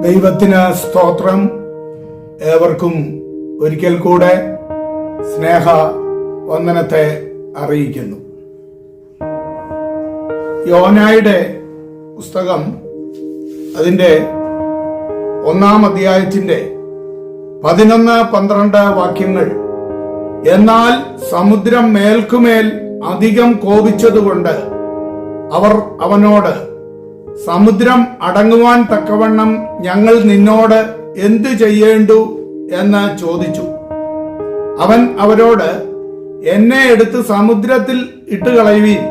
ദൈവത്തിന് സ്തോത്രം. ഏവർക്കും ഒരിക്കൽ കൂടെ സ്നേഹ വന്ദനത്തെ അറിയിക്കുന്നു. യോനായുടെ പുസ്തകം അതിന്റെ 1-ാം അധ്യായത്തിന്റെ 11-12 വാക്യങ്ങൾ. എന്നാൽ സമുദ്രം മേൽക്കുമേൽ അധികം കോപിച്ചതുകൊണ്ട് അവർ അവനോട്, സമുദ്രം അടങ്ങുവാൻ തക്കവണ്ണം ഞങ്ങൾ നിന്നോട് എന്തു ചെയ്യേണ്ടു എന്ന് ചോദിച്ചു. അവൻ അവരോട്, എന്നെ എടുത്ത് സമുദ്രത്തിൽ ഇട്ടുകളയുവീൻ,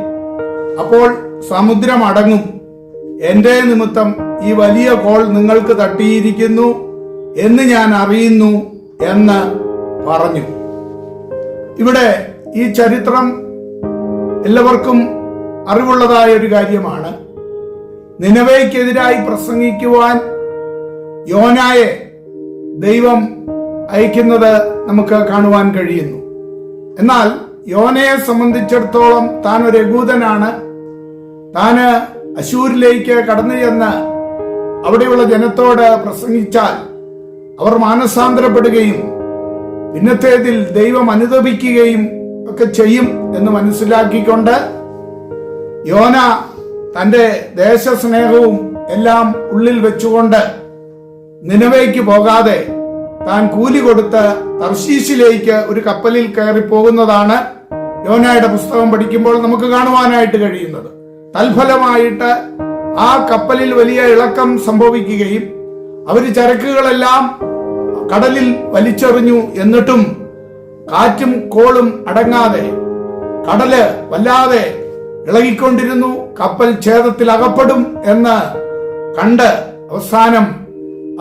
അപ്പോൾ സമുദ്രം അടങ്ങും. എന്റെ നിമിത്തം ഈ വലിയ കോൾ നിങ്ങൾക്ക് തട്ടിയിരിക്കുന്നു എന്ന് ഞാൻ അറിയുന്നു എന്ന് പറഞ്ഞു. ഇവിടെ ഈ ചരിത്രം എല്ലാവർക്കും അറിവുള്ളതായ ഒരു കാര്യമാണ്. നിനവേയ്ക്കെതിരായി പ്രസംഗിക്കുവാൻ യോനായെ ദൈവം അയക്കുന്നത് നമുക്ക് കാണുവാൻ കഴിയുന്നു. എന്നാൽ യോനയെ സംബന്ധിച്ചിടത്തോളം താൻ ഒരു യഹൂദനാണ്. താന് അശൂരിലേക്ക് കടന്നു ചെന്ന് അവിടെയുള്ള ജനത്തോട് പ്രസംഗിച്ചാൽ അവർ മാനസാന്തരപ്പെടുകയും പിന്നത്തേതിൽ ദൈവം അനുതപിക്കുകയും ഒക്കെ ചെയ്യും എന്ന് മനസ്സിലാക്കിക്കൊണ്ട് യോന തന്റെ ദേശസ്നേഹവും എല്ലാം ഉള്ളിൽ വെച്ചുകൊണ്ട് നിനവേയ്ക്ക് പോകാതെ താൻ കൂലി കൊടുത്ത് തർശീശിലേക്ക് ഒരു കപ്പലിൽ കയറി പോകുന്നതാണ് യോനയുടെ പുസ്തകം പഠിക്കുമ്പോൾ നമുക്ക് കാണുവാനായിട്ട് കഴിയുന്നത്. തൽഫലമായിട്ട് ആ കപ്പലിൽ വലിയ ഇളക്കം സംഭവിക്കുകയും അവര് ചരക്കുകളെല്ലാം കടലിൽ വലിച്ചെറിഞ്ഞു. എന്നിട്ടും കാറ്റും കോളും അടങ്ങാതെ കടല് വല്ലാതെ ഇളകിക്കൊണ്ടിരുന്നു. കപ്പൽ ഛേദത്തിൽ അകപ്പെടും എന്ന് കണ്ട് അവസാനം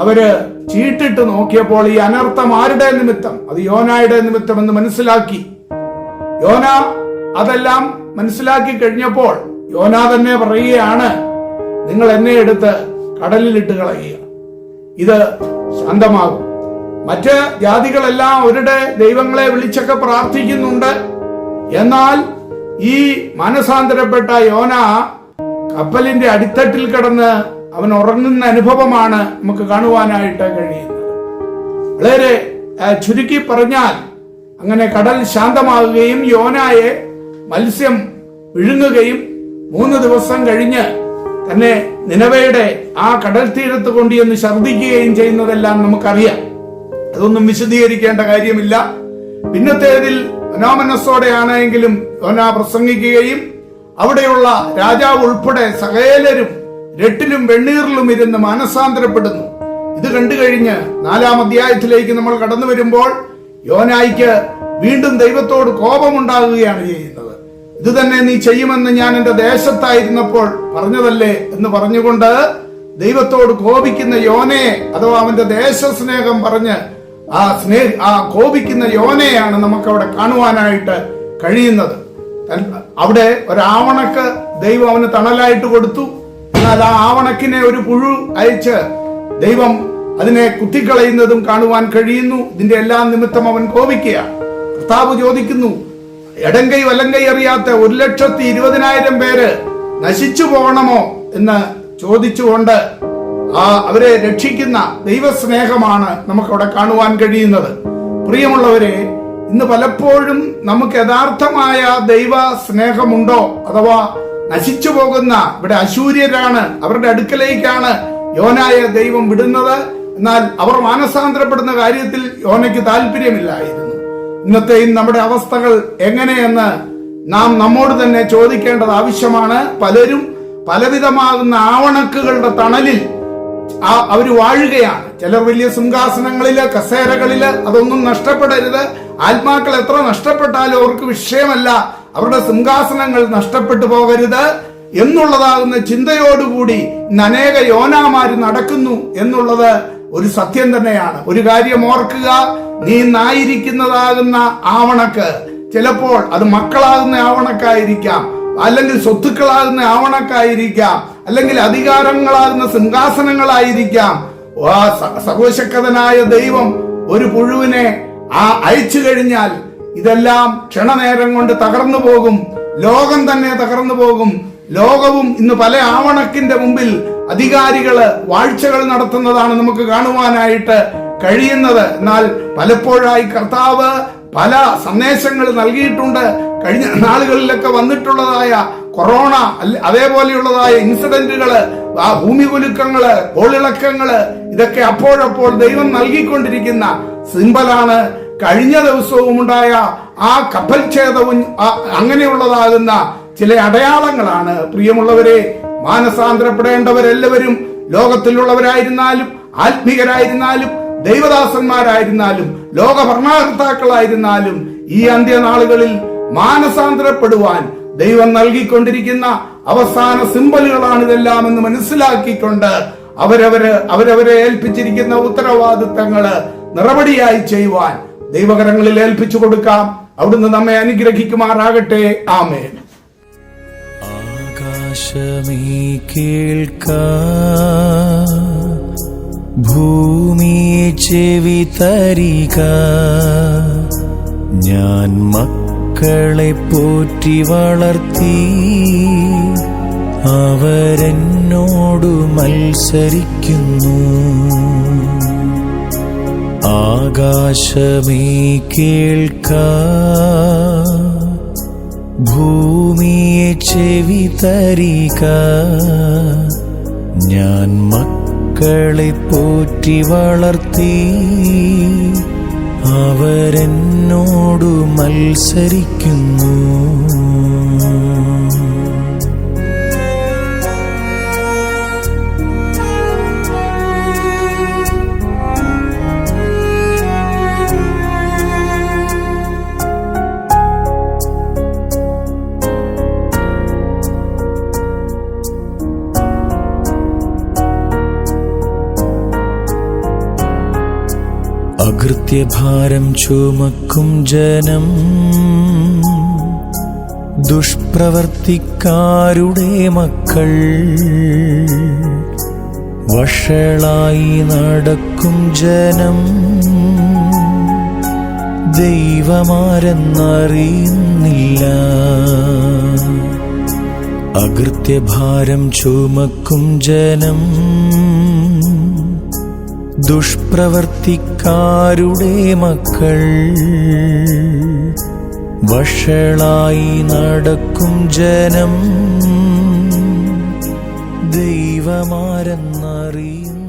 അവര് ചീട്ടിട്ട് നോക്കിയപ്പോൾ ഈ അനർത്ഥം ആരുടെ നിമിത്തം? അത് യോനായുടെ നിമിത്തം എന്ന് മനസ്സിലാക്കി. യോന അതെല്ലാം മനസ്സിലാക്കി കഴിഞ്ഞപ്പോൾ യോന തന്നെ പറയുകയാണ്, നിങ്ങൾ എന്നെ എടുത്ത് കടലിലിട്ട് കളയുക, ഇത് ശാന്തമാകും. മറ്റ് ജാതികളെല്ലാം അവരുടെ ദൈവങ്ങളെ വിളിച്ചൊക്കെ പ്രാർത്ഥിക്കുന്നുണ്ട്. എന്നാൽ ഈ മാനസാന്തരപ്പെട്ട യോന കപ്പലിന്റെ അടിത്തട്ടിൽ കിടന്ന് അവൻ ഉറങ്ങുന്ന അനുഭവമാണ് നമുക്ക് കാണുവാനായിട്ട് കഴിയുന്നത്. വളരെ ചുരുക്കി പറഞ്ഞാൽ അങ്ങനെ കടൽ ശാന്തമാകുകയും യോനായെ മത്സ്യം വിഴുങ്ങുകയും 3 ദിവസം കഴിഞ്ഞ് തന്നെ നിനവയുടെ ആ കടൽ തീരത്ത് കൊണ്ടുവന്ന് ഛർദ്ദിക്കുകയും ചെയ്യുന്നതെല്ലാം നമുക്കറിയാം. അതൊന്നും വിശദീകരിക്കേണ്ട കാര്യമില്ല. പിന്നത്തേതിൽ മനോമനസ്സോടെയാണെങ്കിലും യോന പ്രസംഗിക്കുകയും അവിടെയുള്ള രാജാവ് ഉൾപ്പെടെ സകലരും രട്ടിലും വെണ്ണീറിലും ഇരുന്ന് മാനസാന്തരപ്പെടുന്നു. ഇത് കണ്ടു കഴിഞ്ഞ് 4-ാം അധ്യായത്തിലേക്ക് നമ്മൾ കടന്നു വരുമ്പോൾ യോനായിക്ക് വീണ്ടും ദൈവത്തോട് കോപമുണ്ടാകുകയാണ് ചെയ്യുന്നത്. ഇത് തന്നെ നീ ചെയ്യുമെന്ന് ഞാൻ എന്റെ ദേശത്തായിരുന്നപ്പോൾ പറഞ്ഞതല്ലേ എന്ന് പറഞ്ഞുകൊണ്ട് ദൈവത്തോട് കോപിക്കുന്ന യോനയെ, അഥവാ അവന്റെ ദേശസ്നേഹം പറഞ്ഞ് ആ കോപിക്കുന്ന യോനയാണ് നമുക്ക് അവിടെ കാണുവാനായിട്ട് കഴിയുന്നത്. അവിടെ ഒരാവണക്ക് ദൈവം അവന് തണലായിട്ട് കൊടുത്തു. എന്നാൽ ആ ആവണക്കിനെ ഒരു പുഴു അയച്ച് ദൈവം അതിനെ കുത്തിക്കളയുന്നതും കാണുവാൻ കഴിയുന്നു. ഇതിന്റെ എല്ലാം നിമിത്തം അവൻ കോപിക്കുകയാണ്. കർത്താവ് ചോദിക്കുന്നു, എടങ്കൈ വലങ്കൈ അറിയാത്ത 1,20,000 പേര് നശിച്ചു പോകണമോ എന്ന് ചോദിച്ചുകൊണ്ട് അവരെ രക്ഷിക്കുന്ന ദൈവസ്നേഹമാണ് നമുക്കവിടെ കാണുവാൻ കഴിയുന്നത്. പ്രിയമുള്ളവരെ, ഇന്ന് പലപ്പോഴും നമുക്ക് യഥാർത്ഥമായ ദൈവ സ്നേഹമുണ്ടോ? അഥവാ നശിച്ചു പോകുന്ന, ഇവിടെ അശൂര്യരാണ്, അവരുടെ അടുക്കലേക്കാണ് യോനായെ ദൈവം വിടുന്നത്. എന്നാൽ അവർ മാനസാന്തരപ്പെടുന്ന കാര്യത്തിൽ യോനയ്ക്ക് താല്പര്യമില്ലായിരുന്നു. ഇന്നത്തെയും നമ്മുടെ അവസ്ഥകൾ എങ്ങനെയെന്ന് നാം നമ്മോട് തന്നെ ചോദിക്കേണ്ടത് ആവശ്യമാണ്. പലരും പലവിധമാകുന്ന ആവണക്കുകളുടെ തണലിൽ അവര് വാഴുകയാണ്. ചിലർ വലിയ സിംഹാസനങ്ങളില്, കസേരകളില്. അതൊന്നും നഷ്ടപ്പെടരുത്. ആത്മാക്കൾ എത്ര നഷ്ടപ്പെട്ടാലും അവർക്ക് വിഷയമല്ല. അവരുടെ സിംഹാസനങ്ങൾ നഷ്ടപ്പെട്ടു പോകരുത് എന്നുള്ളതാകുന്ന ചിന്തയോടുകൂടി ഇന്ന് അനേക യോനാമാര് നടക്കുന്നു എന്നുള്ളത് ഒരു സത്യം തന്നെയാണ്. ഒരു കാര്യം ഓർക്കുക, നീ ഇന്നായിരിക്കുന്നതാകുന്ന ആവണക്ക് ചിലപ്പോൾ അത് മക്കളാകുന്ന ആവണക്കായിരിക്കാം, അല്ലെങ്കിൽ സ്വത്തുക്കളാകുന്ന ആവണക്കായിരിക്കാം, അല്ലെങ്കിൽ അധികാരങ്ങളാകുന്ന സിംഹാസനങ്ങളായിരിക്കാം. സർവശക്തനായ ദൈവം ഒരു പുഴുവിനെ അയച്ചു കഴിഞ്ഞാൽ ഇതെല്ലാം ക്ഷണനേരം കൊണ്ട് തകർന്നു പോകും. ലോകം തന്നെ തകർന്നു പോകും. ലോകവും ഇന്ന് പല ആവണക്കിന്റെ മുമ്പിൽ അധികാരികള് വാഴ്ചകൾ നടത്തുന്നതാണ് നമുക്ക് കാണുവാനായിട്ട് കഴിയുന്നത്. എന്നാൽ പലപ്പോഴായി കർത്താവ് പല സന്ദേശങ്ങൾ നൽകിയിട്ടുണ്ട്. കഴിഞ്ഞ നാളുകളിലൊക്കെ വന്നിട്ടുള്ളതായ കൊറോണ അതേപോലെയുള്ളതായ ഇൻസിഡന്റുകള്, ആ ഭൂമികുലുക്കങ്ങള്, കോളിളക്കങ്ങള്, ഇതൊക്കെ അപ്പോഴപ്പോൾ ദൈവം നൽകിക്കൊണ്ടിരിക്കുന്ന സിംബലാണ്. കഴിഞ്ഞ ദിവസവും ഉണ്ടായ ആ കപ്പൽ ഛേദവും അങ്ങനെയുള്ളതാകുന്ന ചില അടയാളങ്ങളാണ്. പ്രിയമുള്ളവരെ, മാനസാന്തരപ്പെടേണ്ടവരെല്ലാവരും, ലോകത്തിലുള്ളവരായിരുന്നാലും ആത്മീയരായിരുന്നാലും ദൈവദാസന്മാരായിരുന്നാലും ലോക ഭരണകർത്താക്കളായിരുന്നാലും ഈ അന്ത്യനാളുകളിൽ മാനസാന്തരപ്പെടുവാൻ ദൈവം നൽകിക്കൊണ്ടിരിക്കുന്ന അവസാന സിംബലുകളാണ് ഇതെല്ലാം എന്ന് മനസ്സിലാക്കിക്കൊണ്ട് അവരവരെ ഏൽപ്പിച്ചിരിക്കുന്ന ഉത്തരവാദിത്തങ്ങള് നിറപടിയായി ചെയ്യുവാൻ ദൈവകരങ്ങളിൽ ഏൽപ്പിച്ചു കൊടുക്കാം. അവിടുന്ന് നമ്മെ അനുഗ്രഹിക്കുമാറാകട്ടെ. ആമേൻ. ആകാശമേ കേൾക്ക, ഭൂമിയെ ചെവി തരിക. ഞാൻ മക്കളെ പോറ്റി വളർത്തി, അവരെന്നോടു മത്സരിക്കുന്നു. ആകാശമേ കേൾക്ക, ഭൂമിയെ ചെവി തരിക. ഞാൻ മക്കളെ പോറ്റി വളർത്തി, അവരെന്നോടു മത്സരിക്കുന്നു. അകൃത്യഭാരം ചുമക്കും ജനം, ദുഷ്പ്രവർത്തിക്കാരുടെ മക്കൾ. വഷളായി നടക്കും ജനം, ദൈവമാരെന്നറിയുന്നില്ല. അകൃത്യഭാരം ചുമക്കും ജനം, ദുഷ്പ്രവർത്തിക്കാരുടെ മക്കൾ. വഷളായി നടക്കും ജനം, ദൈവമാരെന്നറിയുന്നു.